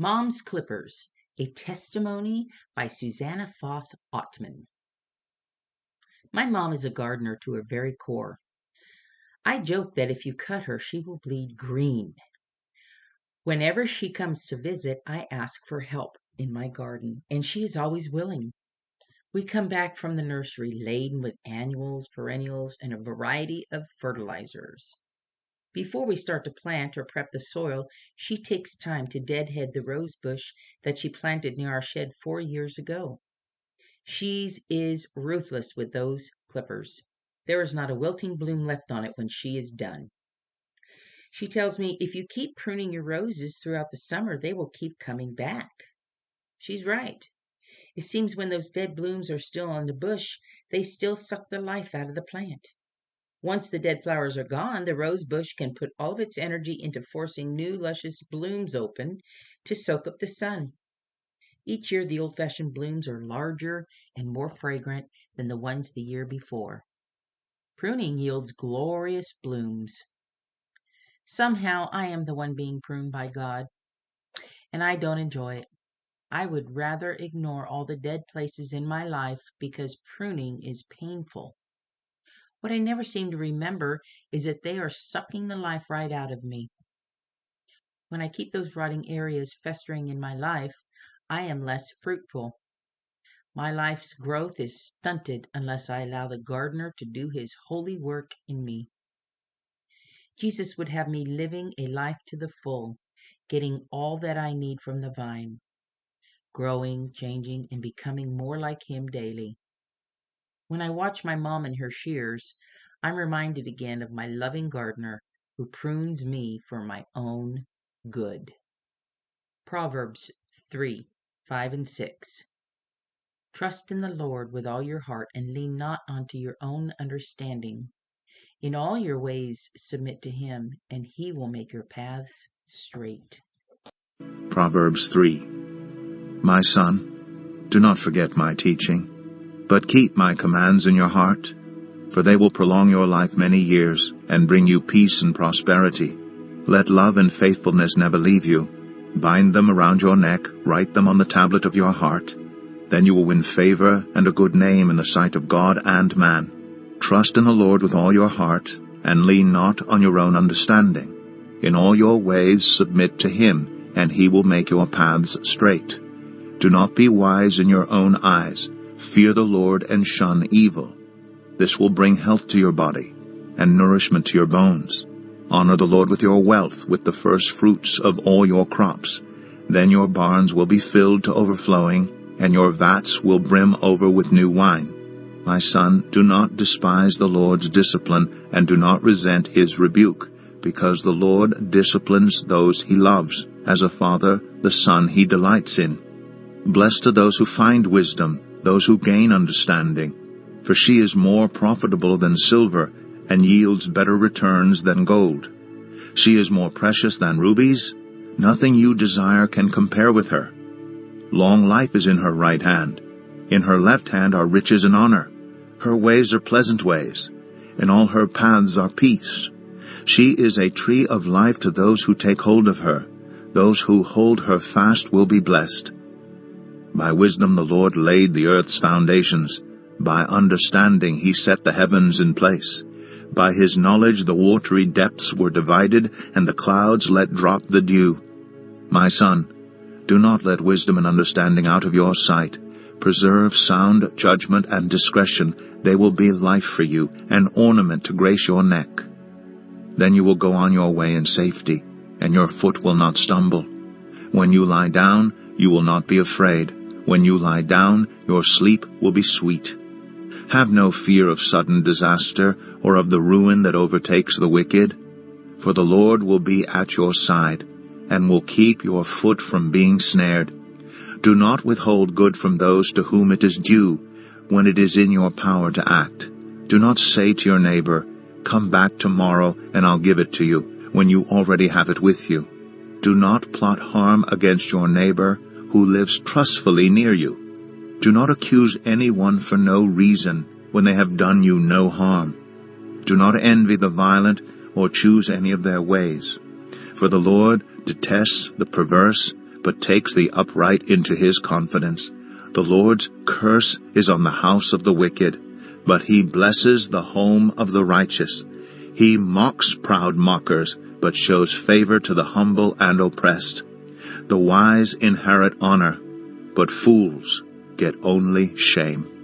Mom's Clippers, a testimony by Susanna Foth Ottman. My mom is a gardener to her very core. I joke that if you cut her, she will bleed green. Whenever she comes to visit, I ask for help in my garden, and she is always willing. We come back from the nursery laden with annuals, perennials, and a variety of fertilizers. Before we start to plant or prep the soil, she takes time to deadhead the rose bush that she planted near our shed 4 years ago. She is ruthless with those clippers. There is not a wilting bloom left on it when she is done. She tells me if you keep pruning your roses throughout the summer, they will keep coming back. She's right. It seems when those dead blooms are still on the bush, they still suck the life out of the plant. Once the dead flowers are gone, the rose bush can put all of its energy into forcing new luscious blooms open to soak up the sun. Each year, the old-fashioned blooms are larger and more fragrant than the ones the year before. Pruning yields glorious blooms. Somehow, I am the one being pruned by God, and I don't enjoy it. I would rather ignore all the dead places in my life because pruning is painful. What I never seem to remember is that they are sucking the life right out of me. When I keep those rotting areas festering in my life, I am less fruitful. My life's growth is stunted unless I allow the gardener to do his holy work in me. Jesus would have me living a life to the full, getting all that I need from the vine, growing, changing, and becoming more like him daily. When I watch my mom and her shears, I'm reminded again of my loving gardener who prunes me for my own good. Proverbs 3, 5 and 6. Trust in the Lord with all your heart and lean not unto your own understanding. In all your ways submit to him, and he will make your paths straight. Proverbs 3. My son, do not forget my teaching, but keep my commands in your heart, for they will prolong your life many years and bring you peace and prosperity. Let love and faithfulness never leave you. Bind them around your neck, write them on the tablet of your heart. Then you will win favor and a good name in the sight of God and man. Trust in the Lord with all your heart, and lean not on your own understanding. In all your ways submit to him, and he will make your paths straight. Do not be wise in your own eyes. Fear the Lord and shun evil. This will bring health to your body, and nourishment to your bones. Honor the Lord with your wealth, with the first fruits of all your crops. Then your barns will be filled to overflowing, and your vats will brim over with new wine. My son, do not despise the Lord's discipline, and do not resent his rebuke, because the Lord disciplines those he loves. As a father, the son he delights in. Blessed are those who find wisdom, those who gain understanding. For she is more profitable than silver, and yields better returns than gold. She is more precious than rubies. Nothing you desire can compare with her. Long life is in her right hand. In her left hand are riches and honor. Her ways are pleasant ways. In all her paths are peace. She is a tree of life to those who take hold of her. Those who hold her fast will be blessed. By wisdom the Lord laid the earth's foundations. By understanding he set the heavens in place. By his knowledge the watery depths were divided, and the clouds let drop the dew. My son, do not let wisdom and understanding out of your sight. Preserve sound judgment and discretion. They will be life for you, an ornament to grace your neck. Then you will go on your way in safety, and your foot will not stumble. When you lie down, you will not be afraid. When you lie down, your sleep will be sweet. Have no fear of sudden disaster, or of the ruin that overtakes the wicked. For the Lord will be at your side, and will keep your foot from being snared. Do not withhold good from those to whom it is due, when it is in your power to act. Do not say to your neighbor, "Come back tomorrow, and I'll give it to you," when you already have it with you. Do not plot harm against your neighbor, who lives trustfully near you. Do not accuse anyone for no reason, when they have done you no harm. Do not envy the violent, or choose any of their ways. For the Lord detests the perverse, but takes the upright into his confidence. The Lord's curse is on the house of the wicked, but he blesses the home of the righteous. He mocks proud mockers, but shows favor to the humble and oppressed. The wise inherit honor, but fools get only shame.